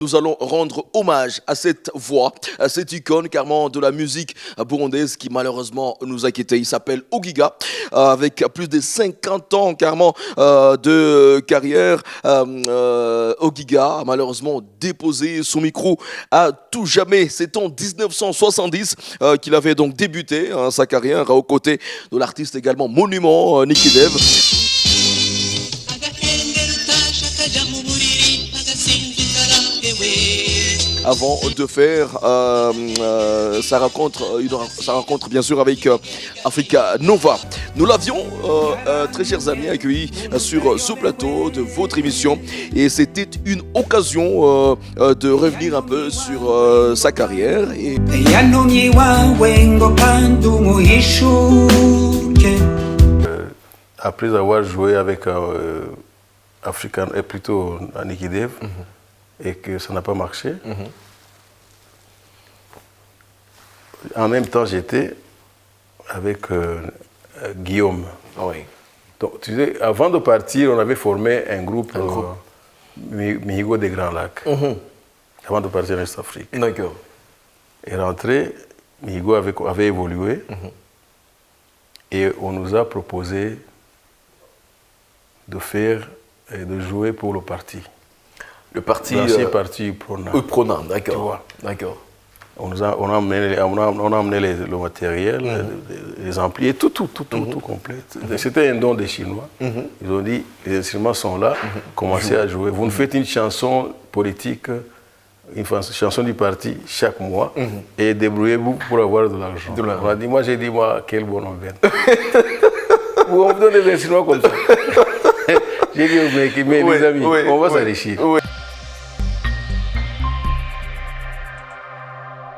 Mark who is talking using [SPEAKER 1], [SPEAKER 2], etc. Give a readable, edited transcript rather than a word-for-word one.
[SPEAKER 1] Nous allons rendre hommage à cette voix, à cette icône carrément de la musique burundaise qui malheureusement nous a quittés. Il s'appelle Ogiga, avec plus de 50 ans carrément de carrière. Ogiga a malheureusement déposé son micro à tout jamais. C'est en 1970 qu'il avait donc débuté sa carrière aux côtés de l'artiste également monument Nicky Dev. Avant de faire sa rencontre bien sûr avec Africa Nova. Nous l'avions, très chers amis, accueilli sur ce plateau de votre émission et c'était une occasion de revenir un peu sur sa carrière.
[SPEAKER 2] Après avoir joué avec Africa, et plutôt Nicky Dev, et que ça n'a pas marché. En même temps, j'étais avec Guillaume.
[SPEAKER 1] Oui.
[SPEAKER 2] Donc, tu sais, avant de partir, on avait formé un groupe. Mihigo des Grands Lacs, avant de partir en Est-Afrique.
[SPEAKER 1] D'accord.
[SPEAKER 2] Et rentré, Mihigo avait évolué, et on nous a proposé de jouer pour le parti.
[SPEAKER 1] Le parti.
[SPEAKER 2] L'ancien parti Prona.
[SPEAKER 1] Prona, d'accord. D'accord.
[SPEAKER 2] On a amené le matériel, les amplis, et tout complet. C'était un don des Chinois. Ils ont dit, les instruments sont là, commencez à jouer. Vous nous faites une chanson politique, une chanson du parti chaque mois, et débrouillez-vous pour avoir de l'argent. J'ai dit, quel bon aubaine. On vous donne des instruments comme ça. J'ai dit, mais les amis, on va s'enrichir.